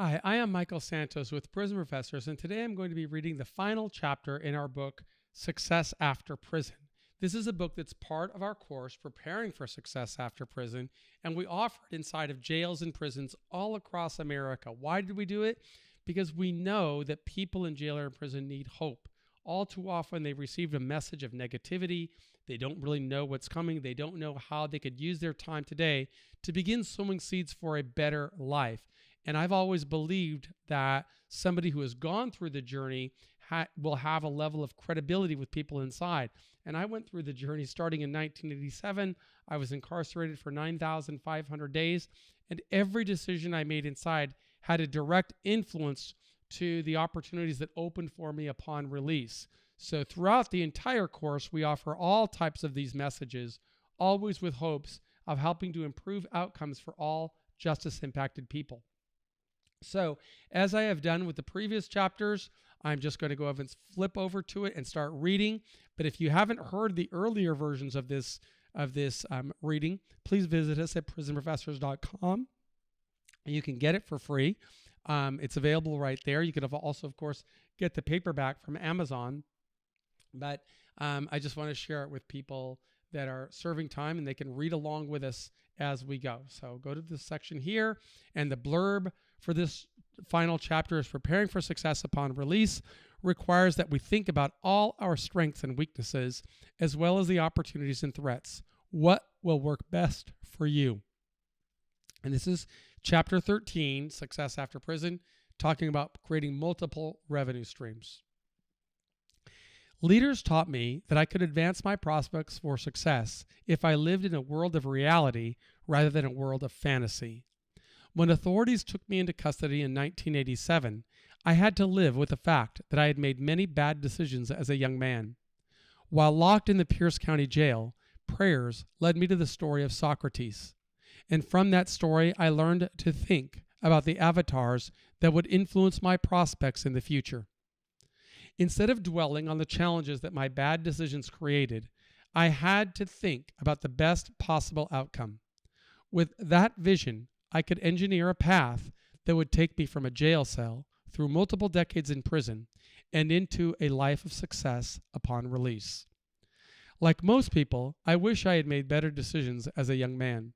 Hi, I am Michael Santos with Prison Professors, and today I'm going to be reading the final chapter in our book, Success After Prison. This is a book that's part of our course, Preparing for Success After Prison, and we offer it inside of jails and prisons all across America. Why did we do it? Because we know that people in jail or in prison need hope. All too often, they've received a message of negativity. They don't really know what's coming. They don't know how they could use their time today to begin sowing seeds for a better life. And I've always believed that somebody who has gone through the journey will have a level of credibility with people inside. And I went through the journey starting in 1987. I was incarcerated for 9,500 days. And every decision I made inside had a direct influence to the opportunities that opened for me upon release. So throughout the entire course, we offer all types of these messages, always with hopes of helping to improve outcomes for all justice-impacted people. So, as I have done with the previous chapters, I'm just going to go ahead and flip over to it and start reading. But if you haven't heard the earlier versions of this reading, please visit us at prisonprofessors.com. You can get it for free. It's available right there. You could also, of course, get the paperback from Amazon. But I just want to share it with people that are serving time, and they can read along with us as we go. So go to this section here, and the blurb for this final chapter is Preparing for Success Upon Release requires that we think about all our strengths and weaknesses, as well as the opportunities and threats. What will work best for you? And this is chapter 13, Success After Prison, talking about creating multiple revenue streams. Leaders taught me that I could advance my prospects for success if I lived in a world of reality rather than a world of fantasy. When authorities took me into custody in 1987, I had to live with the fact that I had made many bad decisions as a young man. While locked in the Pierce County Jail, prayers led me to the story of Socrates. And from that story, I learned to think about the avatars that would influence my prospects in the future. Instead of dwelling on the challenges that my bad decisions created, I had to think about the best possible outcome. With that vision, I could engineer a path that would take me from a jail cell through multiple decades in prison and into a life of success upon release. Like most people, I wish I had made better decisions as a young man.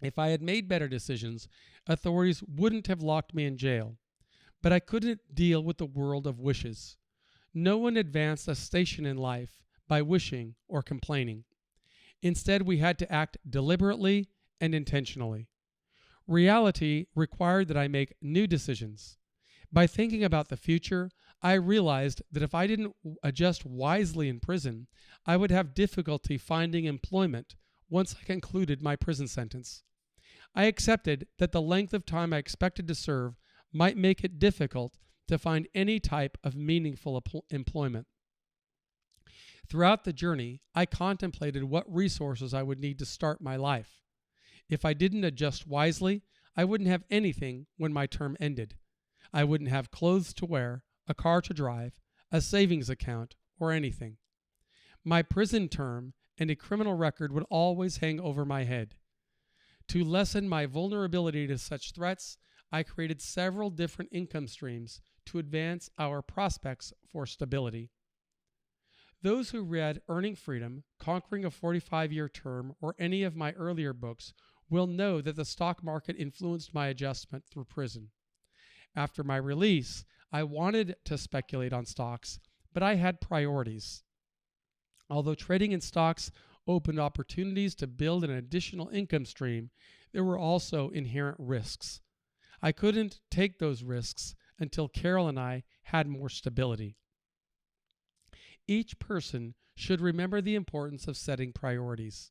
If I had made better decisions, authorities wouldn't have locked me in jail. But I couldn't deal with the world of wishes. No one advanced a station in life by wishing or complaining. Instead, we had to act deliberately and intentionally. Reality required that I make new decisions. By thinking about the future, I realized that if I didn't adjust wisely in prison, I would have difficulty finding employment once I concluded my prison sentence. I accepted that the length of time I expected to serve might make it difficult to find any type of meaningful employment. Throughout the journey, I contemplated what resources I would need to start my life. If I didn't adjust wisely, I wouldn't have anything when my term ended. I wouldn't have clothes to wear, a car to drive, a savings account, or anything. My prison term and a criminal record would always hang over my head. To lessen my vulnerability to such threats, I created several different income streams to advance our prospects for stability. Those who read Earning Freedom, Conquering a 45-Year Term, or any of my earlier books will know that the stock market influenced my adjustment through prison. After my release, I wanted to speculate on stocks, but I had priorities. Although trading in stocks opened opportunities to build an additional income stream, there were also inherent risks. I couldn't take those risks until Carol and I had more stability. Each person should remember the importance of setting priorities.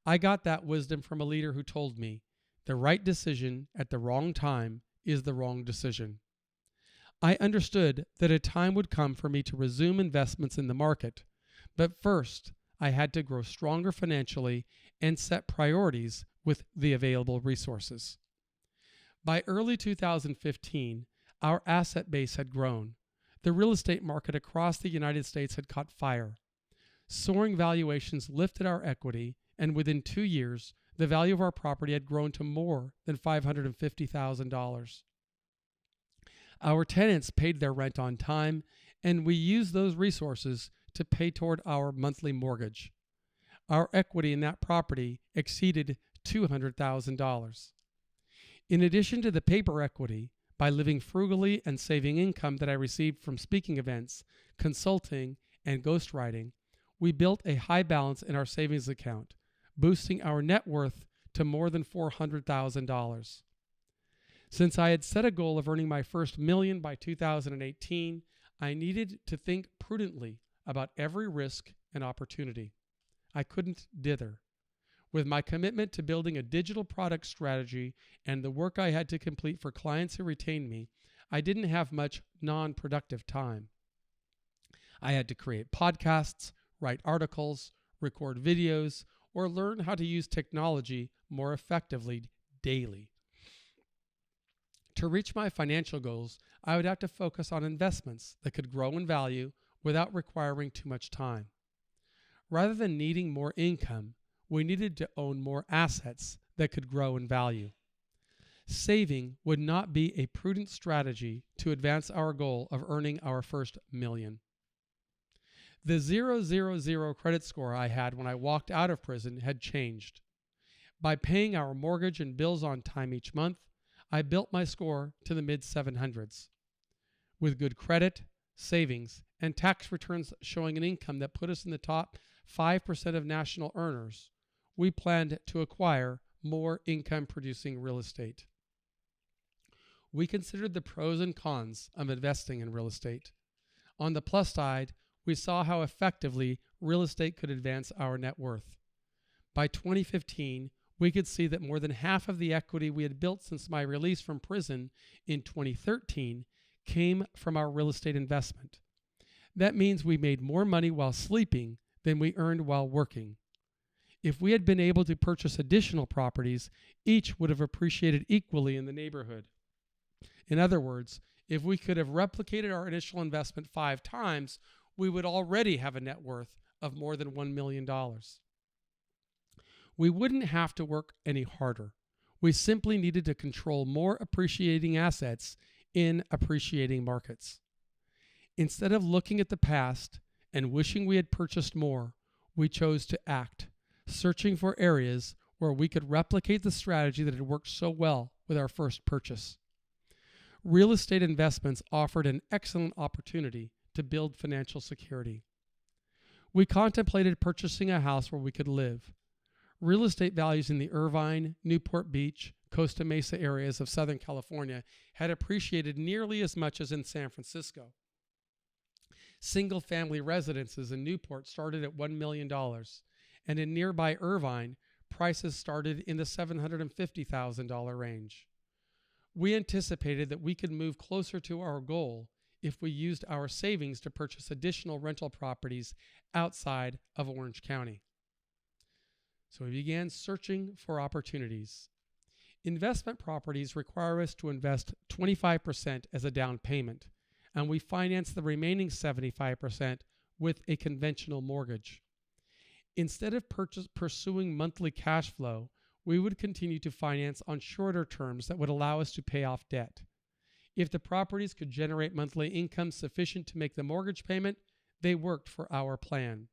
I got that wisdom from a leader who told me, the right decision at the wrong time is the wrong decision. I understood that a time would come for me to resume investments in the market, but first I had to grow stronger financially and set priorities with the available resources. By early 2015, our asset base had grown. The real estate market across the United States had caught fire. Soaring valuations lifted our equity, and within 2 years, the value of our property had grown to more than $550,000. Our tenants paid their rent on time, and we used those resources to pay toward our monthly mortgage. Our equity in that property exceeded $200,000. In addition to the paper equity, by living frugally and saving income that I received from speaking events, consulting, and ghostwriting, we built a high balance in our savings account, boosting our net worth to more than $400,000. Since I had set a goal of earning my first million by 2018, I needed to think prudently about every risk and opportunity. I couldn't dither. With my commitment to building a digital product strategy and the work I had to complete for clients who retained me, I didn't have much non-productive time. I had to create podcasts, write articles, record videos, or learn how to use technology more effectively daily. To reach my financial goals, I would have to focus on investments that could grow in value without requiring too much time. Rather than needing more income, we needed to own more assets that could grow in value. Saving would not be a prudent strategy to advance our goal of earning our first million. The 000 credit score I had when I walked out of prison had changed. By paying our mortgage and bills on time each month, I built my score to the mid-700s. With good credit, savings, and tax returns showing an income that put us in the top 5% of national earners, we planned to acquire more income-producing real estate. We considered the pros and cons of investing in real estate. On the plus side, we saw how effectively real estate could advance our net worth. By 2015, we could see that more than half of the equity we had built since my release from prison in 2013 came from our real estate investment. That means we made more money while sleeping than we earned while working. If we had been able to purchase additional properties, each would have appreciated equally in the neighborhood. In other words, if we could have replicated our initial investment 5 times, we would already have a net worth of more than $1 million. We wouldn't have to work any harder. We simply needed to control more appreciating assets in appreciating markets. Instead of looking at the past and wishing we had purchased more, we chose to act, searching for areas where we could replicate the strategy that had worked so well with our first purchase. Real estate investments offered an excellent opportunity to build financial security. We contemplated purchasing a house where we could live. Real estate values in the Irvine, Newport Beach, Costa Mesa areas of Southern California had appreciated nearly as much as in San Francisco. Single-family residences in Newport started at $1 million, and in nearby Irvine, prices started in the $750,000 range. We anticipated that we could move closer to our goal if we used our savings to purchase additional rental properties outside of Orange County. So we began searching for opportunities. Investment properties require us to invest 25% as a down payment, and we finance the remaining 75% with a conventional mortgage. Instead of pursuing monthly cash flow, we would continue to finance on shorter terms that would allow us to pay off debt. If the properties could generate monthly income sufficient to make the mortgage payment, they worked for our plan.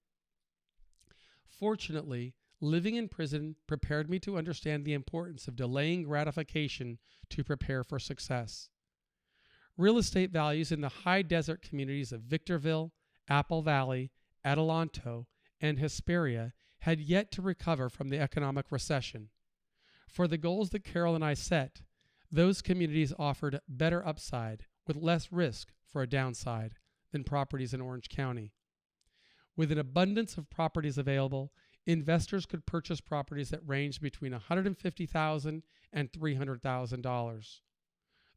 Fortunately, living in prison prepared me to understand the importance of delaying gratification to prepare for success. Real estate values in the high desert communities of Victorville, Apple Valley, Adelanto, and Hesperia had yet to recover from the economic recession. For the goals that Carol and I set, those communities offered better upside with less risk for a downside than properties in Orange County. With an abundance of properties available, investors could purchase properties that ranged between $150,000 and $300,000.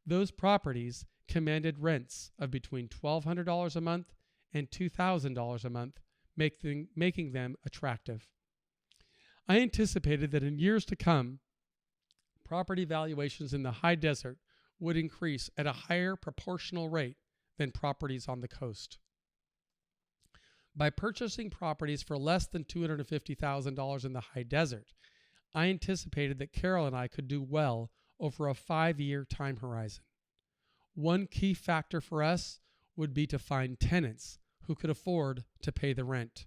Those properties commanded rents of between $1,200 a month and $2,000 a month, making them attractive. I anticipated that in years to come, property valuations in the high desert would increase at a higher proportional rate than properties on the coast. By purchasing properties for less than $250,000 in the high desert, I anticipated that Carol and I could do well over a 5-year time horizon. One key factor for us would be to find tenants who could afford to pay the rent.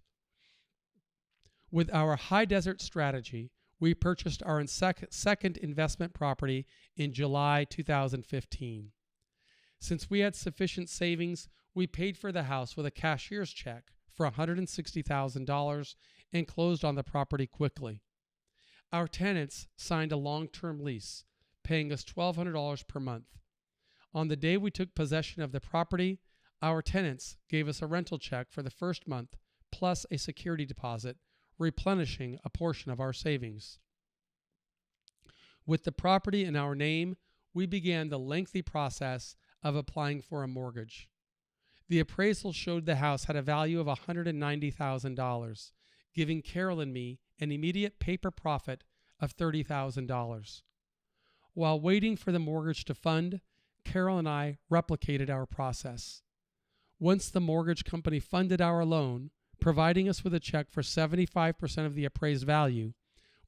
With our high desert strategy, we purchased our second investment property in July 2015. Since we had sufficient savings, we paid for the house with a cashier's check for $160,000 and closed on the property quickly. Our tenants signed a long-term lease, paying us $1,200 per month. On the day we took possession of the property, our tenants gave us a rental check for the first month plus a security deposit, replenishing a portion of our savings. With the property in our name, we began the lengthy process of applying for a mortgage. The appraisal showed the house had a value of $190,000, giving Carol and me an immediate paper profit of $30,000. While waiting for the mortgage to fund, Carol and I replicated our process. Once the mortgage company funded our loan, providing us with a check for 75% of the appraised value,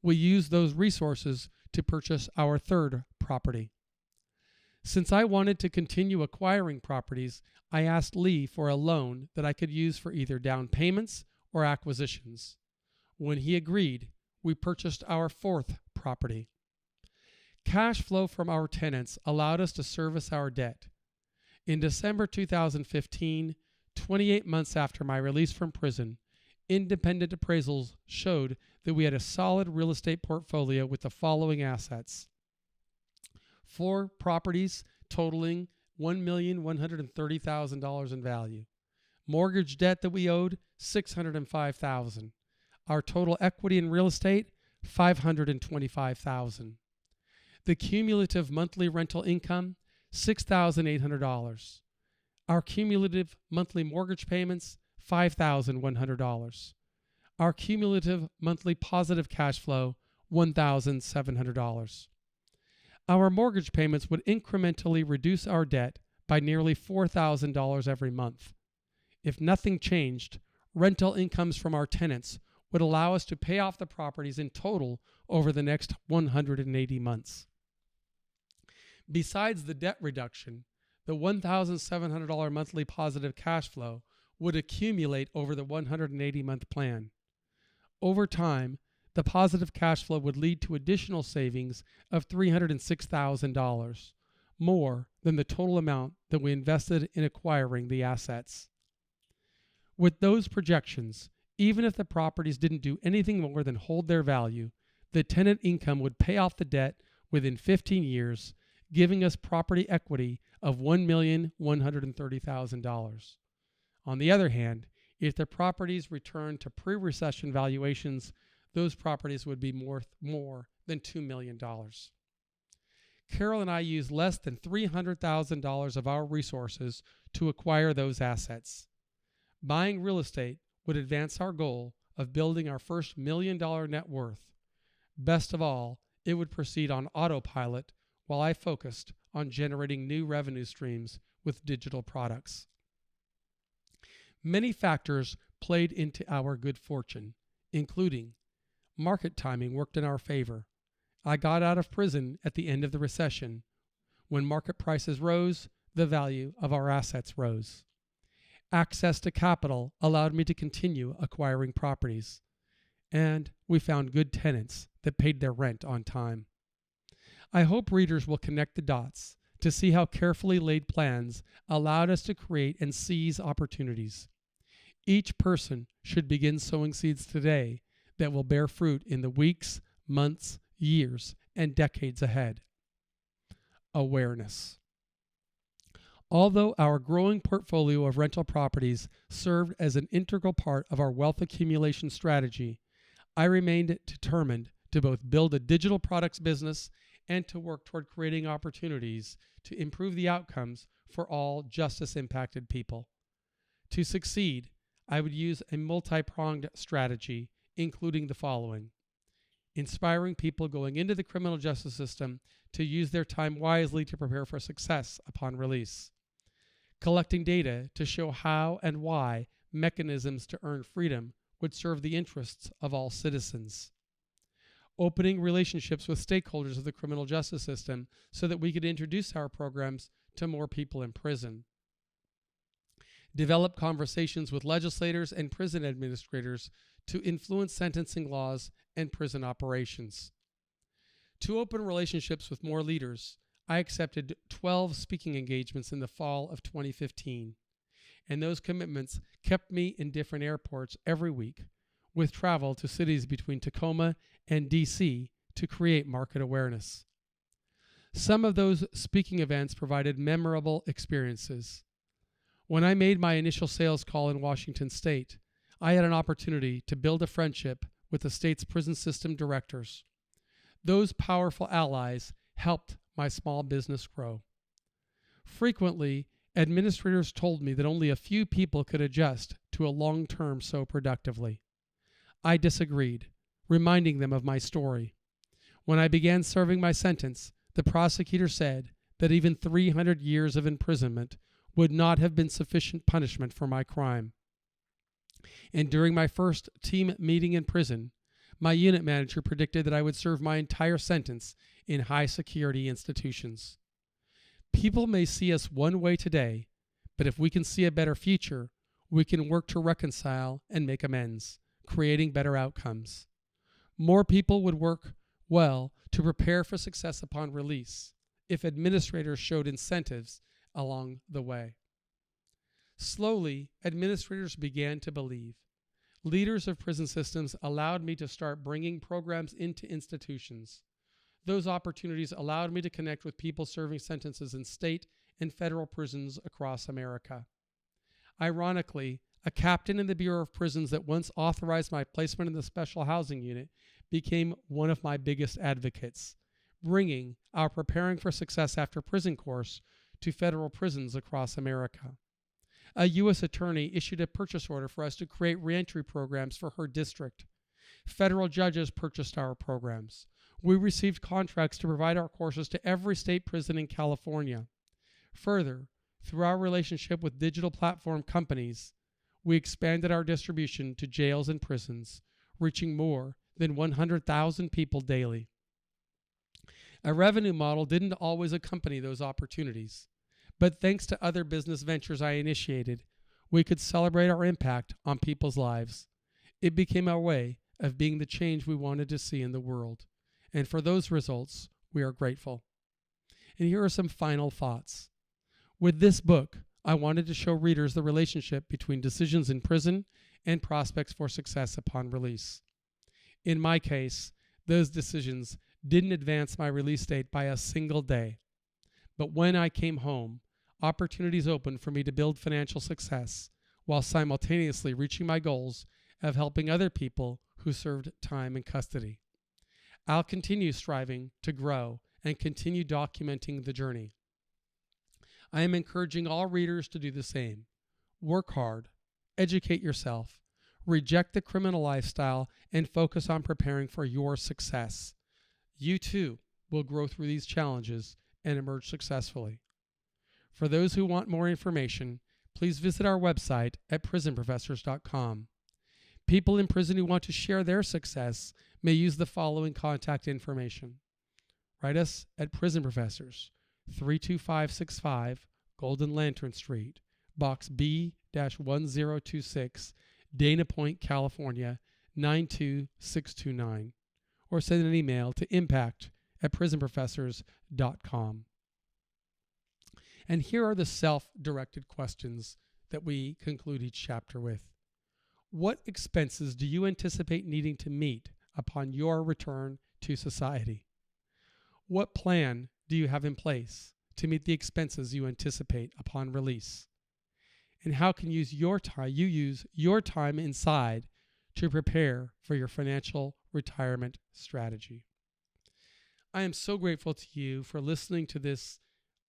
we used those resources to purchase our third property. Since I wanted to continue acquiring properties, I asked Lee for a loan that I could use for either down payments or acquisitions. When he agreed, we purchased our fourth property. Cash flow from our tenants allowed us to service our debt. In December 2015, 28 months after my release from prison, independent appraisals showed that we had a solid real estate portfolio with the following assets: 4 properties totaling $1,130,000 in value. Mortgage debt that we owed, $605,000. Our total equity in real estate, $525,000. The cumulative monthly rental income, $6,800. Our cumulative monthly mortgage payments, $5,100. Our cumulative monthly positive cash flow, $1,700. Our mortgage payments would incrementally reduce our debt by nearly $4,000 every month. If nothing changed, rental incomes from our tenants would allow us to pay off the properties in total over the next 180 months. Besides the debt reduction, the $1,700 monthly positive cash flow would accumulate over the 180-month plan. Over time, the positive cash flow would lead to additional savings of $306,000, more than the total amount that we invested in acquiring the assets. With those projections, even if the properties didn't do anything more than hold their value, the tenant income would pay off the debt within 15 years, giving us property equity of $1,130,000. On the other hand, if the properties returned to pre-recession valuations, those properties would be worth more than $2 million. Carol and I used less than $300,000 of our resources to acquire those assets. Buying real estate would advance our goal of building our first $1 million net worth. Best of all, it would proceed on autopilot while I focused on generating new revenue streams with digital products. Many factors played into our good fortune, including market timing worked in our favor. I got out of prison at the end of the recession. When market prices rose, the value of our assets rose. Access to capital allowed me to continue acquiring properties. And we found good tenants that paid their rent on time. I hope readers will connect the dots to see how carefully laid plans allowed us to create and seize opportunities. Each person should begin sowing seeds today that will bear fruit in the weeks, months, years, and decades ahead. Awareness. Although our growing portfolio of rental properties served as an integral part of our wealth accumulation strategy, I remained determined to both build a digital products business and to work toward creating opportunities to improve the outcomes for all justice-impacted people. To succeed, I would use a multi-pronged strategy, including the following: inspiring people going into the criminal justice system to use their time wisely to prepare for success upon release; collecting data to show how and why mechanisms to earn freedom would serve the interests of all citizens; opening relationships with stakeholders of the criminal justice system so that we could introduce our programs to more people in prison. Develop conversations with legislators and prison administrators to influence sentencing laws and prison operations. To open relationships with more leaders, I accepted 12 speaking engagements in the fall of 2015, and those commitments kept me in different airports every week, with travel to cities between Tacoma and DC to create market awareness. Some of those speaking events provided memorable experiences. When I made my initial sales call in Washington State, I had an opportunity to build a friendship with the state's prison system directors. Those powerful allies helped my small business grow. Frequently, administrators told me that only a few people could adjust to a long term so productively. I disagreed, reminding them of my story. When I began serving my sentence, the prosecutor said that even 300 years of imprisonment would not have been sufficient punishment for my crime. And during my first team meeting in prison, my unit manager predicted that I would serve my entire sentence in high security institutions. People may see us one way today, but if we can see a better future, we can work to reconcile and make amends, creating better outcomes. More people would work well to prepare for success upon release if administrators showed incentives along the way. Slowly, administrators began to believe. Leaders of prison systems allowed me to start bringing programs into institutions. Those opportunities allowed me to connect with people serving sentences in state and federal prisons across America. Ironically, a captain in the Bureau of Prisons that once authorized my placement in the Special Housing Unit became one of my biggest advocates, bringing our Preparing for Success After Prison course to federal prisons across America. A U.S. attorney issued a purchase order for us to create reentry programs for her district. Federal judges purchased our programs. We received contracts to provide our courses to every state prison in California. Further, through our relationship with digital platform companies, we expanded our distribution to jails and prisons, reaching more than 100,000 people daily. A revenue model didn't always accompany those opportunities, but thanks to other business ventures I initiated, we could celebrate our impact on people's lives. It became our way of being the change we wanted to see in the world, and for those results, we are grateful. And here are some final thoughts. With this book, I wanted to show readers the relationship between decisions in prison and prospects for success upon release. In my case, those decisions didn't advance my release date by a single day. But when I came home, opportunities opened for me to build financial success while simultaneously reaching my goals of helping other people who served time in custody. I'll continue striving to grow and continue documenting the journey. I am encouraging all readers to do the same. Work hard, educate yourself, reject the criminal lifestyle, and focus on preparing for your success. You too will grow through these challenges and emerge successfully. For those who want more information, please visit our website at prisonprofessors.com. People in prison who want to share their success may use the following contact information. Write us at Prison Professors, 32565 Golden Lantern Street, Box B-1026, Dana Point, California, 92629, or send an email to impact@prisonprofessors.com. And here are the self-directed questions that we conclude each chapter with. What expenses do you anticipate needing to meet upon your return to society? What plan do you have in place to meet the expenses you anticipate upon release? And how can you use your time inside to prepare for your financial retirement strategy? I am so grateful to you for listening to this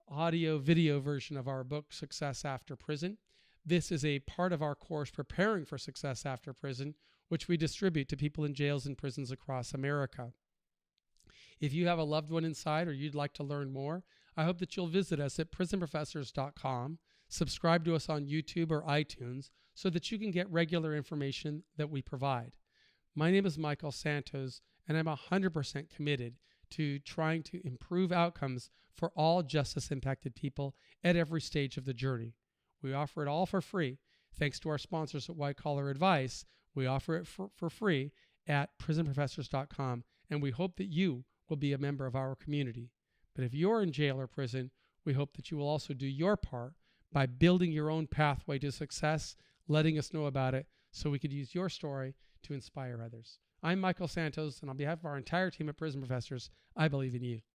audio-video version of our book, Success After Prison. This is a part of our course, Preparing for Success After Prison, which we distribute to people in jails and prisons across America. If you have a loved one inside or you'd like to learn more, I hope that you'll visit us at prisonprofessors.com, subscribe to us on YouTube or iTunes so that you can get regular information that we provide. My name is Michael Santos, and I'm 100% committed to trying to improve outcomes for all justice impacted people at every stage of the journey. We offer it all for free. Thanks to our sponsors at White Collar Advice, we offer it for free at prisonprofessors.com, and we hope that you will be a member of our community. But if you're in jail or prison, we hope that you will also do your part by building your own pathway to success, letting us know about it so we could use your story to inspire others. I'm Michael Santos, and on behalf of our entire team at Prison Professors, I believe in you.